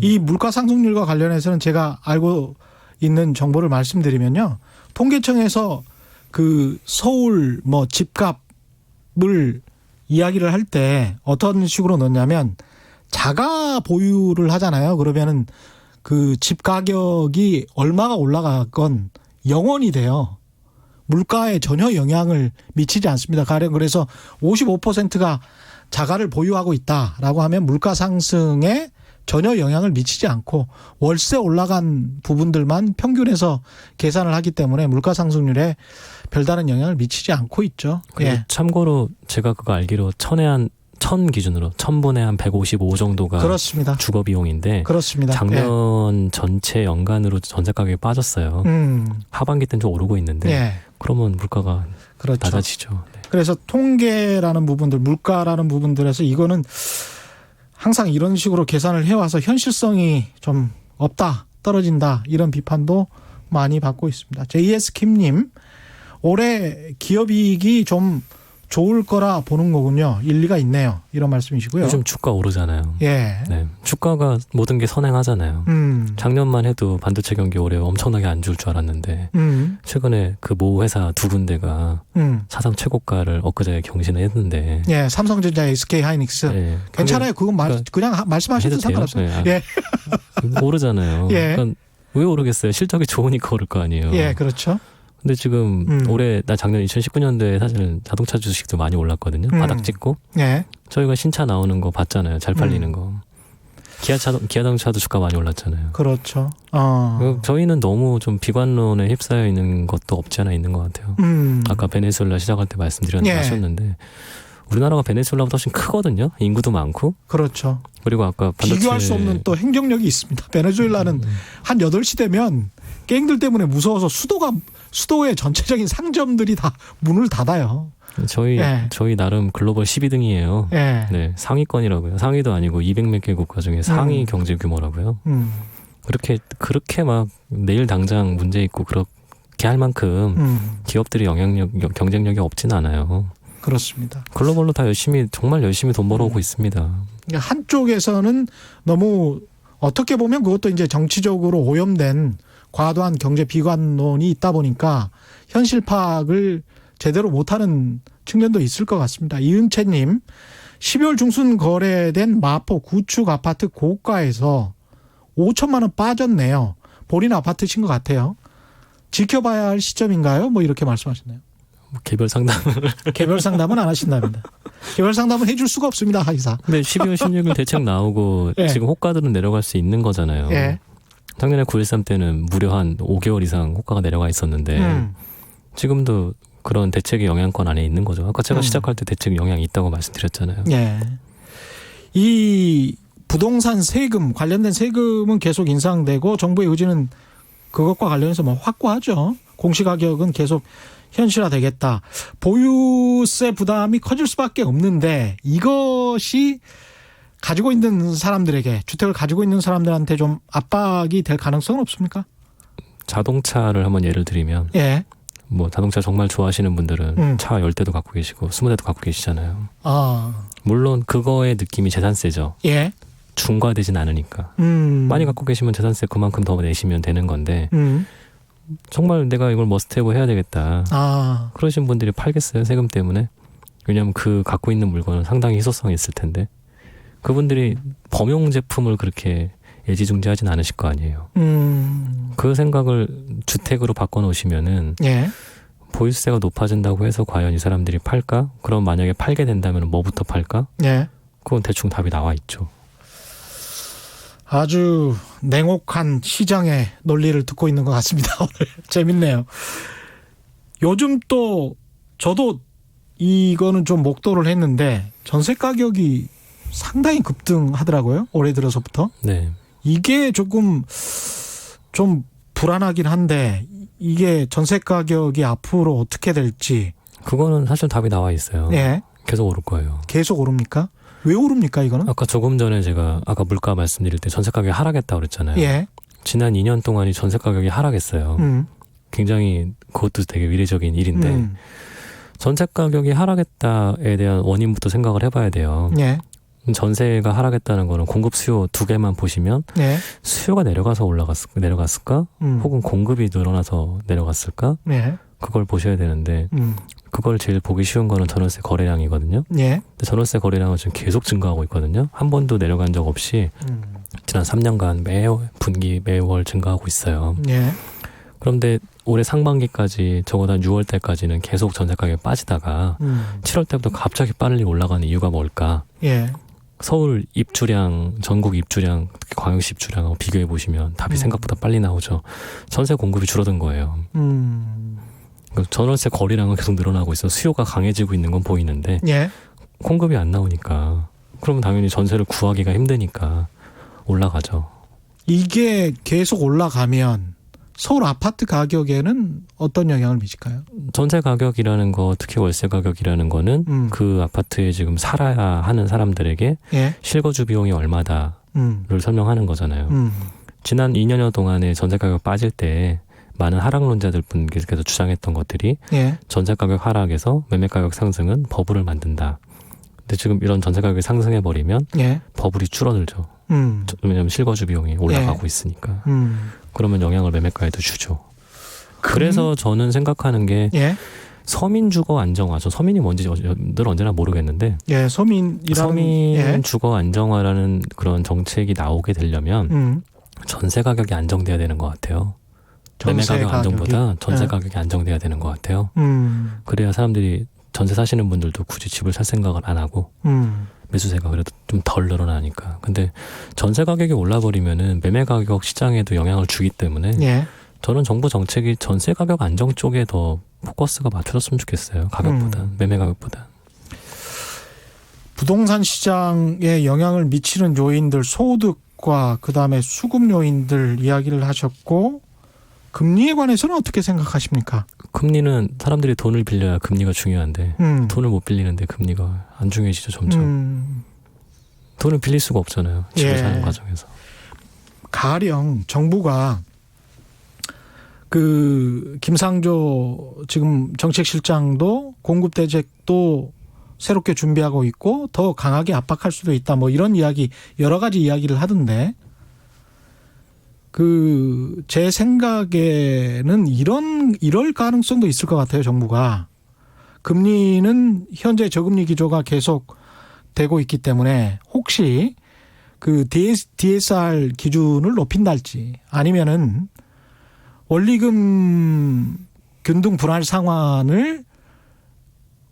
이 물가 상승률과 관련해서는 제가 알고 있는 정보를 말씀드리면요. 통계청에서 그 서울 뭐 집값을 이야기를 할 때 어떤 식으로 넣냐면 자가 보유를 하잖아요. 그러면은 그 집 가격이 얼마가 올라가건 영원이 돼요. 물가에 전혀 영향을 미치지 않습니다. 가령 그래서 55%가 자가를 보유하고 있다라고 하면 물가 상승에 전혀 영향을 미치지 않고 월세 올라간 부분들만 평균해서 계산을 하기 때문에 물가 상승률에 별다른 영향을 미치지 않고 있죠. 예. 참고로 제가 그거 알기로 천 기준으로 1000분에 한 155 정도가 그렇습니다. 주거 비용인데 그렇습니다. 작년 전체 연간으로 전세 가격이 빠졌어요. 하반기 때는 좀 오르고 있는데 예. 그러면 물가가 그렇죠. 낮아지죠. 네. 그래서 통계라는 부분들, 물가라는 부분들에서 이거는 항상 이런 식으로 계산을 해와서 현실성이 좀 없다, 떨어진다 이런 비판도 많이 받고 있습니다. JS 킴님, 올해 기업이익이 좀 좋을 거라 보는 거군요. 일리가 있네요. 이런 말씀이시고요. 요즘 주가 오르잖아요. 예. 네. 주가가 모든 게 선행하잖아요. 작년만 해도 반도체 경기 올해 엄청나게 안 좋을 줄 알았는데 최근에 그 모 회사 두 군데가 사상 최고가를 엊그제 경신을 했는데 예, 삼성전자, SK 하이닉스. 네. 괜찮아요. 그건 그냥 말씀하셔도 해도 돼요? 상관없어요. 네. 예. 오르잖아요. 예. 그러니까 왜 오르겠어요? 실적이 좋으니까 오를 거 아니에요. 예, 그렇죠. 근데 지금 올해 나 작년 2019년도에 사실 자동차 주식도 많이 올랐거든요. 바닥 찍고 예. 저희가 신차 나오는 거 봤잖아요. 잘 팔리는 거. 기아 자동차도 주가 많이 올랐잖아요. 그렇죠. 저희는 너무 좀 비관론에 휩싸여 있는 것도 없지 않아 있는 것 같아요. 아까 베네수엘라 시작할 때 예. 하셨는데 우리나라가 베네수엘라보다 훨씬 크거든요. 인구도 많고. 그렇죠. 그리고 아까 반도체 비교할 수 없는 또 행정력이 있습니다. 베네수엘라는 한 8시 되면 갱들 때문에 무서워서 수도의 전체적인 상점들이 다 문을 닫아요. 저희 나름 글로벌 12등이에요. 예. 네, 상위권이라고요. 상위도 아니고 200몇 개 국가 중에 상위 경제 규모라고요. 그렇게 막 내일 당장 문제 있고 그렇게 할 만큼 기업들이 경쟁력이 없진 않아요. 그렇습니다. 글로벌로 다 정말 열심히 돈 벌어오고 있습니다. 한쪽에서는 너무 어떻게 보면 그것도 이제 정치적으로 오염된 과도한 경제 비관론이 있다 보니까 현실 파악을 제대로 못하는 측면도 있을 것 같습니다. 이은채님, 12월 중순 거래된 마포 구축 아파트 고가에서 5천만 원 빠졌네요. 본인 아파트신 것 같아요. 지켜봐야 할 시점인가요? 뭐 이렇게 말씀하셨네요. 개별 상담은 안 하신답니다. 개별 상담은 해줄 수가 없습니다, 하이사. 근데 12월 16일 대책 나오고 예. 지금 호가들은 내려갈 수 있는 거잖아요. 예. 작년에 9.13 때는 무려 한 5개월 이상 호가가 내려가 있었는데 지금도 그런 대책의 영향권 안에 있는 거죠. 아까 제가 시작할 때 대책 영향이 있다고 말씀드렸잖아요. 예. 이 부동산 세금, 관련된 세금은 계속 인상되고 정부의 의지는 그것과 관련해서 뭐 확고하죠. 공시가격은 계속 현실화되겠다. 보유세 부담이 커질 수밖에 없는데 이것이 가지고 있는 사람들에게, 주택을 가지고 있는 사람들한테 좀 압박이 될 가능성은 없습니까? 자동차를 한번 예를 들면 예. 뭐 자동차 정말 좋아하시는 분들은 차 10대도 갖고 계시고 20대도 갖고 계시잖아요. 물론 그거의 느낌이 재산세죠. 예. 중과되진 않으니까. 많이 갖고 계시면 재산세 그만큼 더 내시면 되는 건데 정말 내가 이걸 머스트해고 해야 되겠다. 그러신 분들이 팔겠어요? 세금 때문에? 왜냐하면 그 갖고 있는 물건은 상당히 희소성이 있을 텐데 그분들이 범용 제품을 그렇게 애지중지하진 않으실 거 아니에요. 그 생각을 주택으로 바꿔놓으시면은 예. 보유세가 높아진다고 해서 과연 이 사람들이 팔까? 그럼 만약에 팔게 된다면 뭐부터 팔까? 예. 그건 대충 답이 나와 있죠. 아주 냉혹한 시장의 논리를 듣고 있는 것 같습니다. 오늘 재밌네요. 요즘 또 저도 이거는 좀 목도를 했는데 전세 가격이 상당히 급등하더라고요. 올해 들어서부터. 네. 이게 조금 좀 불안하긴 한데 이게 전세 가격이 앞으로 어떻게 될지. 그거는 사실 답이 나와 있어요. 예. 계속 오를 거예요. 계속 오릅니까? 왜 오릅니까 이거는? 아까 조금 전에 제가 아까 물가 말씀드릴 때 전세 가격이 하락했다고 그랬잖아요. 예. 지난 2년 동안이 전세 가격이 하락했어요. 굉장히 그것도 되게 위례적인 일인데 전세 가격이 하락했다에 대한 원인부터 생각을 해봐야 돼요. 예. 전세가 하락했다는 거는 공급 수요 두 개만 보시면 예. 수요가 내려가서 내려갔을까? 혹은 공급이 늘어나서 내려갔을까? 예. 그걸 보셔야 되는데 그걸 제일 보기 쉬운 거는 전월세 거래량이거든요. 예. 근데 전월세 거래량은 지금 계속 증가하고 있거든요. 한 번도 내려간 적 없이 지난 3년간 매 분기 매월 증가하고 있어요. 예. 그런데 올해 상반기까지 적어도 한 6월 때까지는 계속 전세 가격이 빠지다가 7월 때부터 갑자기 빨리 올라가는 이유가 뭘까? 예. 서울 입주량, 전국 입주량, 특히 광역시 입주량하고 비교해 보시면 답이 생각보다 빨리 나오죠. 전세 공급이 줄어든 거예요. 전월세 거래량은 계속 늘어나고 있어 수요가 강해지고 있는 건 보이는데 예. 공급이 안 나오니까 그러면 당연히 전세를 구하기가 힘드니까 올라가죠. 이게 계속 올라가면 서울 아파트 가격에는 어떤 영향을 미칠까요? 전세 가격이라는 거, 특히 월세 가격이라는 거는 그 아파트에 지금 살아야 하는 사람들에게 예. 실거주 비용이 얼마다를 설명하는 거잖아요. 지난 2년여 동안에 전세 가격 빠질 때 많은 하락론자들 분께서 주장했던 것들이 예. 전세 가격 하락에서 매매 가격 상승은 버블을 만든다. 근데 지금 이런 전세 가격이 상승해버리면 예. 버블이 줄어들죠. 왜냐하면 실거주 비용이 올라가고 있으니까. 그러면 영향을 매매가에도 주죠. 그래서 저는 생각하는 게 예. 서민 주거 안정화. 저 서민이 뭔지 늘 언제나 모르겠는데 예. 서민 예. 주거 안정화라는 그런 정책이 나오게 되려면 전세 가격이 안정돼야 되는 것 같아요. 매매 가격 안정보다 전세 가격이 안정돼야 되는 것 같아요. 그래야 사람들이 전세 사시는 분들도 굳이 집을 살 생각을 안 하고 매수세가 그래도 좀 덜 늘어나니까. 근데 전세 가격이 올라버리면은 매매 가격 시장에도 영향을 주기 때문에 예. 저는 정부 정책이 전세 가격 안정 쪽에 더 포커스가 맞춰졌으면 좋겠어요. 가격보다 매매 가격보다. 부동산 시장에 영향을 미치는 요인들 소득과 그다음에 수급 요인들 이야기를 하셨고 금리에 관해서는 어떻게 생각하십니까? 금리는 사람들이 돈을 빌려야 금리가 중요한데 돈을 못 빌리는데 금리가 안 중요해지죠. 점점. 돈을 빌릴 수가 없잖아요. 집을 예. 사는 과정에서. 가령 정부가 그 김상조 지금 정책실장도 공급 대책도 새롭게 준비하고 있고 더 강하게 압박할 수도 있다. 뭐 이런 이야기 여러 가지 이야기를 하던데 그 제 생각에는 이럴 가능성도 있을 것 같아요. 정부가 금리는 현재 저금리 기조가 계속 되고 있기 때문에 혹시 그 DSR 기준을 높인달지 아니면은 원리금 균등 분할 상환을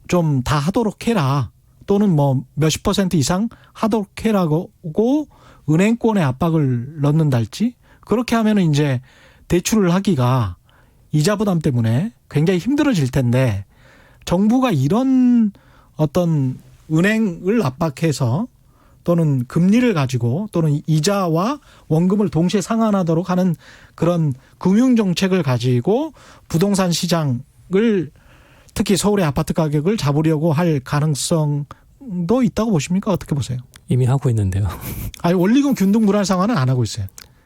좀 다 하도록 해라 또는 뭐 몇십 % 이상 하도록 해라고 은행권에 압박을 넣는달지 그렇게 하면은 이제 대출을 하기가 이자 부담 때문에 굉장히 힘들어질 텐데 정부가 이런 어떤 은행을 압박해서 또는 금리를 가지고 또는 이자와 원금을 동시에 상환하도록 하는 그런 금융정책을 가지고 부동산 시장을 특히 서울의 아파트 가격을 잡으려고 할 가능성도 있다고 보십니까? 어떻게 보세요? 이미 하고 있는데요. 아니 원리금 균등 불안 상환은 안 하고 있어요.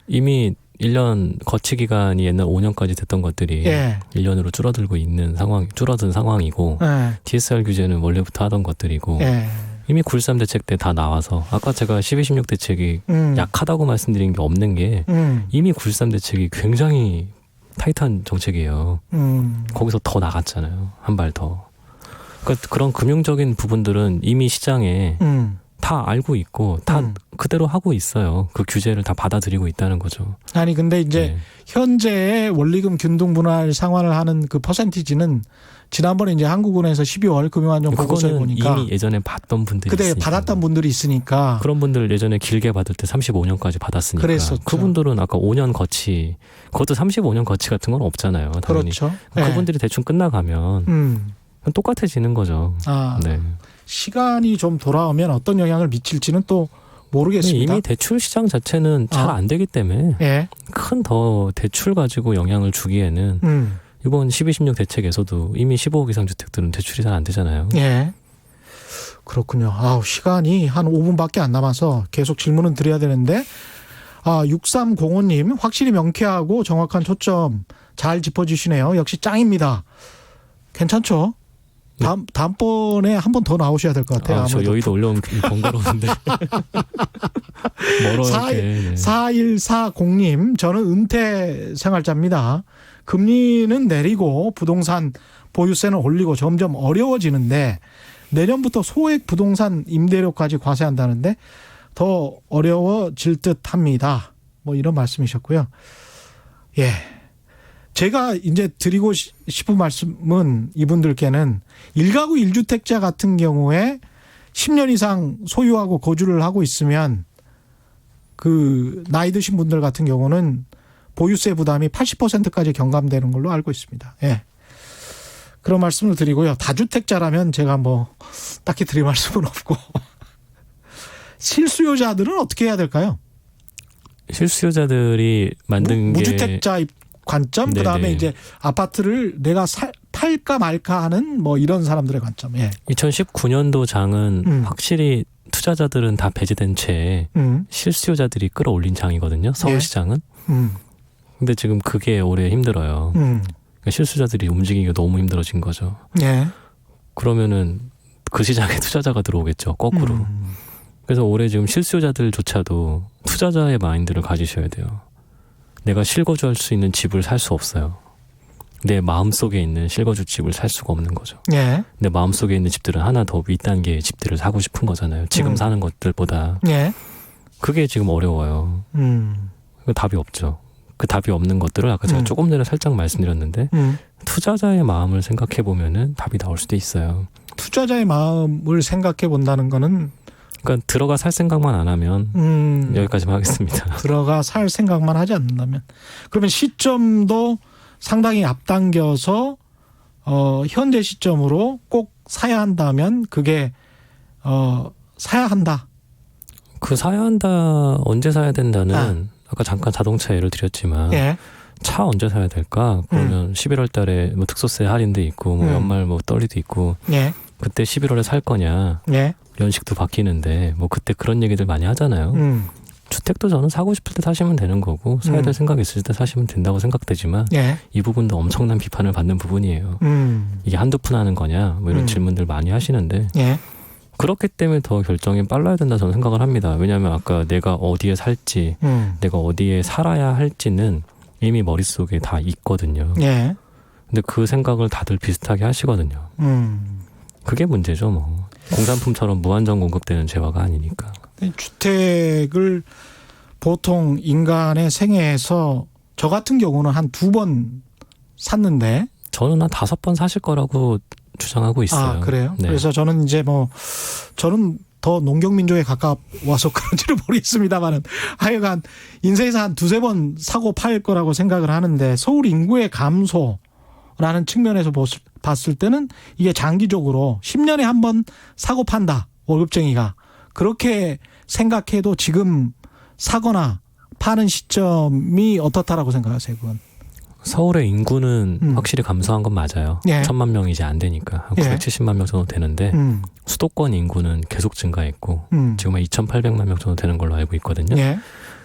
이미 1년 거치 기간이 옛날 5년까지 됐던 것들이 예. 1년으로 줄어든 상황이고 예. DSR 규제는 원래부터 하던 것들이고 예. 이미 9.13 대책 때 다 나와서 아까 제가 12.16 대책이 약하다고 말씀드린 게 없는 게 이미 9.13 대책이 굉장히 타이트한 정책이에요. 거기서 더 나갔잖아요. 한 발 더. 그러니까 그런 금융적인 부분들은 이미 시장에 다 알고 있고 다 그대로 하고 있어요. 그 규제를 다 받아들이고 있다는 거죠. 아니 근데 이제 네. 현재의 원리금 균등 분할 상환을 하는 그 퍼센티지는 지난번에 이제 한국은행에서 12월 금융안정 보고서에 그거는 보니까 이미 예전에 받던 분들이 그때 있으니까. 받았던 분들이 있으니까 그런 분들 예전에 길게 받을 때 35년까지 받았으니까 그랬었죠. 그분들은 아까 5년 거치 그것도 35년 거치 같은 건 없잖아요. 당연히. 그렇죠. 그분들이 대충 끝나가면 똑같아지는 거죠. 아, 네. 시간이 좀 돌아오면 어떤 영향을 미칠지는 또 모르겠습니다. 이미 대출 시장 자체는 잘 안 되기 때문에 예. 큰 더 대출 가지고 영향을 주기에는 이번 12.16 대책에서도 이미 15억 이상 주택들은 대출이 잘 안 되잖아요. 예. 그렇군요. 시간이 한 5분밖에 안 남아서 계속 질문은 드려야 되는데 6305님 확실히 명쾌하고 정확한 초점 잘 짚어주시네요. 역시 짱입니다. 괜찮죠? 다음번에 한 번 더 나오셔야 될 것 같아요. 저 여의도 올라오면 번거로운데. 멀어요. 4140님, 저는 은퇴 생활자입니다. 금리는 내리고 부동산 보유세는 올리고 점점 어려워지는데 내년부터 소액 부동산 임대료까지 과세한다는데 더 어려워질 듯 합니다. 뭐 이런 말씀이셨고요. 예. 제가 이제 드리고 싶은 말씀은 이분들께는 1가구 1주택자 같은 경우에 10년 이상 소유하고 거주를 하고 있으면 그 나이 드신 분들 같은 경우는 보유세 부담이 80%까지 경감되는 걸로 알고 있습니다. 예. 그런 말씀을 드리고요. 다주택자라면 제가 뭐 딱히 드릴 말씀은 없고 실수요자들은 어떻게 해야 될까요? 실수요자들이 만든 게 무주택자 관점, 네네. 그다음에 이제 아파트를 내가 팔까 말까 하는 뭐 이런 사람들의 관점. 예. 2019년도 장은 확실히 투자자들은 다 배제된 채 실수요자들이 끌어올린 장이거든요. 서울시장은. 근데 지금 그게 올해 힘들어요. 그러니까 실수요자들이 움직이기가 너무 힘들어진 거죠. 예. 그러면은 그 시장에 투자자가 들어오겠죠. 거꾸로. 그래서 올해 지금 실수요자들조차도 투자자의 마인드를 가지셔야 돼요. 내가 실거주할 수 있는 집을 살 수 없어요. 내 마음속에 있는 실거주 집을 살 수가 없는 거죠. 예. 내 마음속에 있는 집들은 하나 더 윗단계의 집들을 사고 싶은 거잖아요. 지금 사는 것들보다. 예. 그게 지금 어려워요. 그 답이 없죠. 그 답이 없는 것들을 아까 제가 조금 전에 살짝 말씀드렸는데 투자자의 마음을 생각해 보면은 답이 나올 수도 있어요. 투자자의 마음을 생각해 본다는 거는 그러니까 들어가 살 생각만 안 하면 여기까지만 하겠습니다. 들어가 살 생각만 하지 않는다면 그러면 시점도 상당히 앞당겨서 현재 시점으로 꼭 사야 한다면 그게 사야 한다. 그 사야 한다 언제 사야 된다는 아까 잠깐 자동차 예를 드렸지만 예. 차 언제 사야 될까? 그러면 11월 달에 뭐 특소세 할인도 있고 뭐 연말 뭐 떨리도 있고 예. 그때 11월에 살 거냐? 예. 연식도 바뀌는데 뭐 그때 그런 얘기들 많이 하잖아요. 주택도 저는 사고 싶을 때 사시면 되는 거고 사야 될 생각이 있을 때 사시면 된다고 생각되지만 예. 이 부분도 엄청난 비판을 받는 부분이에요. 이게 한두 푼 하는 거냐? 뭐 이런 질문들 많이 하시는데 예. 그렇기 때문에 더 결정이 빨라야 된다 저는 생각을 합니다. 왜냐하면 아까 내가 어디에 살지 내가 어디에 살아야 할지는 이미 머릿속에 다 있거든요. 예. 근데 그 생각을 다들 비슷하게 하시거든요. 그게 문제죠 뭐. 공산품처럼 무한정 공급되는 재화가 아니니까. 주택을 보통 인간의 생애에서 저 같은 경우는 한 2번 샀는데 저는 한 5번 사실 거라고 주장하고 있어요. 아, 그래요? 네. 그래서 저는 이제 뭐 저는 더 농경민족에 가까워서 그런지는 모르겠습니다만은 하여간 인생에서 한 2-3번 사고 팔 거라고 생각을 하는데 서울 인구의 감소라는 측면에서 봤을 때는 이게 장기적으로 10년에 한 번 사고 판다. 월급쟁이가. 그렇게 생각해도 지금 사거나 파는 시점이 어떻다라고 생각하세요, 그건? 서울의 인구는 확실히 감소한 건 맞아요. 예. 1,000만 명이 이제 안 되니까 한 970만 명 정도 되는데 수도권 인구는 계속 증가했고 지금 한 2,800만 명 정도 되는 걸로 알고 있거든요. 예.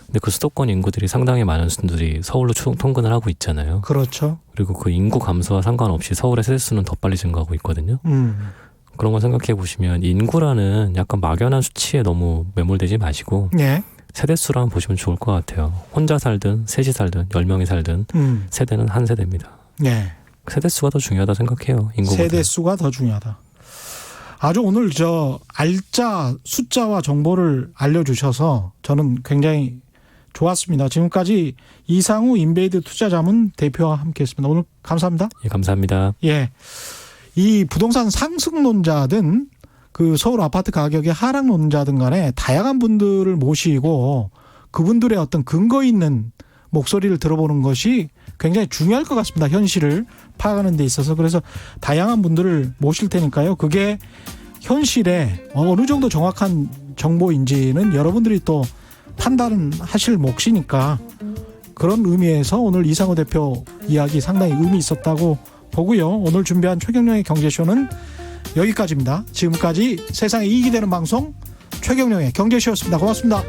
근데 그 수도권 인구들이 상당히 많은 분들이 서울로 통근을 하고 있잖아요. 그렇죠. 그리고 그 인구 감소와 상관없이 서울의 세대수는 더 빨리 증가하고 있거든요. 그런 걸 생각해 보시면 인구라는 약간 막연한 수치에 너무 매몰되지 마시고 예. 세대수로 한번 보시면 좋을 것 같아요. 혼자 살든 셋이 살든 10명이 살든 세대는 한 세대입니다. 예. 세대수가 더 중요하다 생각해요. 인구보다. 세대수가 더 중요하다. 아주 오늘 저 알짜 숫자와 정보를 알려주셔서 저는 굉장히 좋았습니다. 지금까지 이상우 인베이드 투자자문 대표와 함께했습니다. 오늘 감사합니다. 예, 감사합니다. 예, 이 부동산 상승론자든 그 서울 아파트 가격의 하락론자든 간에 다양한 분들을 모시고 그분들의 어떤 근거 있는 목소리를 들어보는 것이 굉장히 중요할 것 같습니다. 현실을 파악하는 데 있어서. 그래서 다양한 분들을 모실 테니까요. 그게 현실에 어느 정도 정확한 정보인지는 여러분들이 또 판단하실 몫이니까 그런 의미에서 오늘 이상우 대표 이야기 상당히 의미 있었다고 보고요. 오늘 준비한 최경영의 경제쇼는 여기까지입니다. 지금까지 세상에 이익이 되는 방송 최경영의 경제쇼였습니다. 고맙습니다.